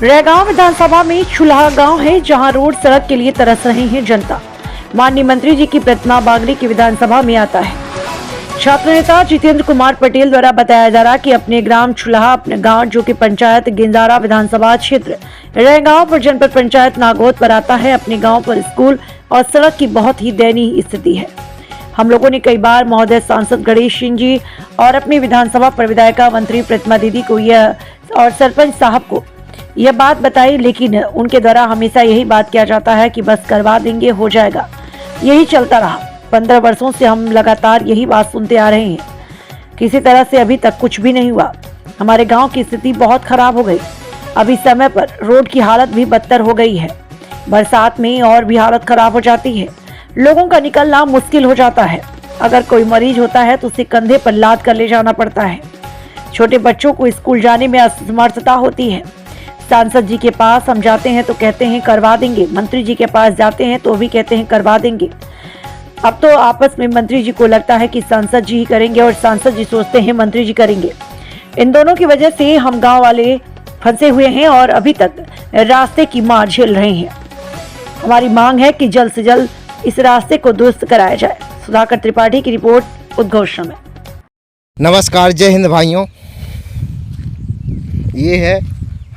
रैगांव विधानसभा में चुल्हा गांव है, जहां रोड सड़क के लिए तरस रहे हैं जनता। माननीय मंत्री जी की प्रतिमा बागड़ी की विधानसभा में आता है। छात्र नेता जितेंद्र कुमार पटेल द्वारा बताया जा रहा कि अपने ग्राम चुल्हा, अपने गांव जो कि पंचायत गिंजारा विधानसभा क्षेत्र रैगांव पर जनपद पंचायत नागौद पर आता है, अपने गांव पर स्कूल और सड़क की बहुत ही दयनीय स्थिति है। हम लोगों ने कई बार महोदय सांसद गणेश सिंह जी और अपनी विधानसभा पर विधायिका मंत्री प्रतिमा दीदी को यह और सरपंच साहब को यह बात बताई, लेकिन उनके द्वारा हमेशा यही बात किया जाता है कि बस करवा देंगे, हो जाएगा। यही चलता रहा। 15 वर्षों से हम लगातार यही बात सुनते आ रहे हैं। किसी तरह से अभी तक कुछ भी नहीं हुआ। हमारे गांव की स्थिति बहुत खराब हो गई। अभी समय पर रोड की हालत भी बदतर हो गई है। बरसात में और भी हालत खराब हो जाती है। लोगों का निकलना मुश्किल हो जाता है। अगर कोई मरीज होता है तो उसे कंधे पर लाद कर ले जाना पड़ता है। छोटे बच्चों को स्कूल जाने में असमर्थता होती है। सांसद जी के पास हम जाते हैं तो कहते हैं करवा देंगे, मंत्री जी के पास जाते हैं तो भी कहते हैं करवा देंगे। अब तो आपस में मंत्री जी को लगता है कि सांसद जी ही करेंगे और सांसद जी सोचते हैं मंत्री जी करेंगे। इन दोनों की वजह से हम गांव वाले फंसे हुए हैं और अभी तक रास्ते की मार झेल रहे हैं। हमारी मांग है कि जल्द से जल्द इस रास्ते को दुरुस्त कराया जाए। सुधाकर त्रिपाठी की रिपोर्ट, उद्घोषणा में। नमस्कार, जय हिंद भाइयों। ये है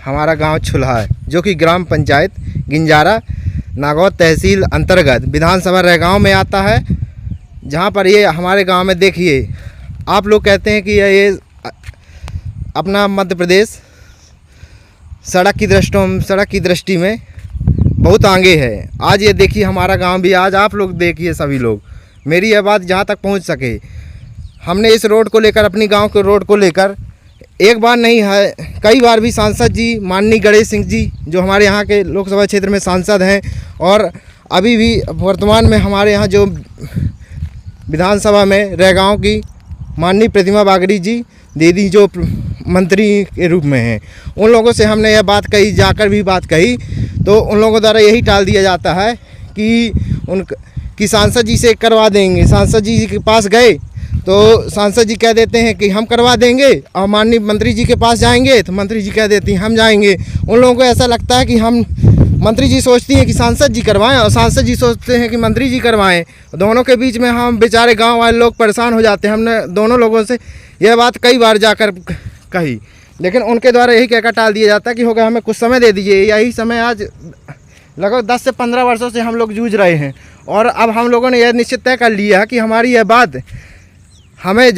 हमारा गांव चुल्हा है, जो कि ग्राम पंचायत गिंजारा नागौद तहसील अंतर्गत विधानसभा रैगांव में आता है। जहां पर ये हमारे गांव में देखिए, आप लोग कहते हैं कि ये अपना मध्य प्रदेश सड़क की दृष्टि में बहुत आगे है। आज ये देखिए हमारा गांव भी, आज आप लोग देखिए, सभी लोग मेरी यह बात जहां तक पहुंच सके, हमने इस रोड को लेकर, अपनी गांव के रोड को लेकर एक बार नहीं है, कई बार भी सांसद जी माननीय गणेश सिंह जी, जो हमारे यहाँ के लोकसभा क्षेत्र में सांसद हैं, और अभी भी वर्तमान में हमारे यहाँ जो विधानसभा में रैगांव की माननीय प्रतिमा बागड़ी जी दीदी जो मंत्री के रूप में हैं, उन लोगों से हमने यह बात कही, जाकर भी बात कही, तो उन लोगों द्वारा यही टाल दिया जाता है कि सांसद जी से करवा देंगे। सांसद जी के पास गए तो सांसद जी कह देते हैं कि हम करवा देंगे, और माननीय मंत्री जी के पास जाएंगे तो मंत्री जी कह देती हैं हम जाएंगे। उन लोगों को ऐसा लगता है कि हम, मंत्री जी सोचती हैं कि सांसद जी करवाएं और सांसद जी सोचते हैं कि मंत्री जी करवाएं। दोनों के बीच में हम बेचारे गांव वाले लोग परेशान हो जाते हैं। हमने दोनों लोगों से यह बात कई बार जाकर कही, लेकिन उनके द्वारा यही कहकर टाल दिया जाता है कि होगा, हमें कुछ समय दे दीजिए। यही समय आज लगभग 10 से 15 वर्षों से हम लोग जूझ रहे हैं, और अब हम लोगों ने यह निश्चित तय कर लिया है कि हमारी यह बात हमें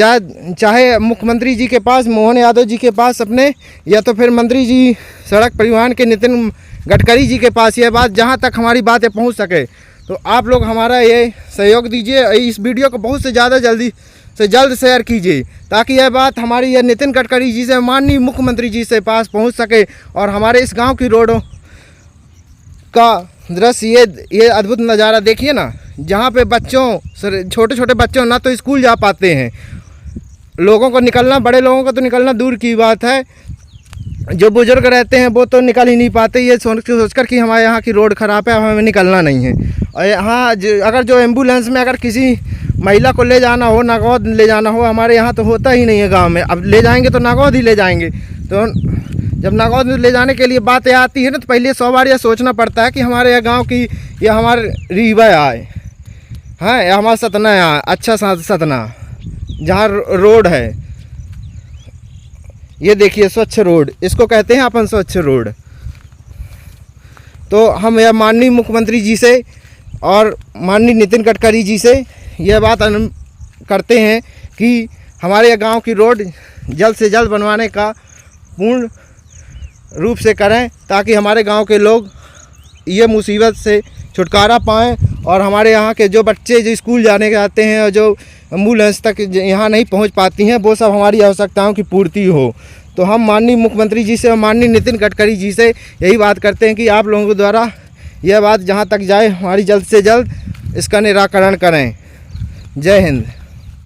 चाहे मुख्यमंत्री जी के पास, मोहन यादव जी के पास अपने, या तो फिर मंत्री जी सड़क परिवहन के नितिन गडकरी जी के पास, यह बात जहां तक हमारी बातें पहुंच सके, तो आप लोग हमारा ये सहयोग दीजिए। इस वीडियो को बहुत से ज़्यादा जल्दी से जल्द शेयर कीजिए, ताकि यह बात हमारी यह नितिन गडकरी जी से, माननीय मुख्यमंत्री जी से पास पहुँच सके, और हमारे इस गाँव की रोडों का दृश्य, ये अद्भुत नज़ारा देखिए ना, जहाँ पे बच्चों, छोटे छोटे बच्चों ना तो स्कूल जा पाते हैं। लोगों को निकलना, बड़े लोगों को तो निकलना दूर की बात है, जो बुजुर्ग रहते हैं वो तो निकल ही नहीं पाते, ये सोचकर कि हमारे यहाँ की रोड ख़राब है, हमें निकलना नहीं है। और यहाँ अगर जो एम्बुलेंस में अगर किसी महिला को ले जाना हो, नागौद ले जाना हो, हमारे यहाँ तो होता ही नहीं है गाँव में। अब ले जाएंगे तो नागौद ही ले जाएंगे। तो जब नागौद में ले जाने के लिए बातें आती है ना, तो पहले 100 बार यह सोचना पड़ता है कि हमारे यहाँ गाँव की, या हमारे रीवा आए हाँ, या हमारा सतना आए, अच्छा सतना, जहाँ रोड है, ये देखिए स्वच्छ रोड, इसको कहते हैं अपन स्वच्छ रोड। तो हम यह माननीय मुख्यमंत्री जी से और माननीय नितिन गडकरी जी से यह बात करते हैं कि हमारे गांव की रोड जल्द से जल्द बनवाने का पूर्ण रूप से करें, ताकि हमारे गांव के लोग ये मुसीबत से छुटकारा पाएँ, और हमारे यहाँ के जो बच्चे जो स्कूल जाने के आते हैं और जो एम्बुलेंस तक यहाँ नहीं पहुँच पाती हैं, वो सब हमारी आवश्यकताओं की पूर्ति हो। तो हम माननीय मुख्यमंत्री जी से और माननीय नितिन गडकरी जी से यही बात करते हैं कि आप लोगों के द्वारा यह बात जहाँ तक जाए, हमारी जल्द से जल्द इसका निराकरण करें। जय हिंद।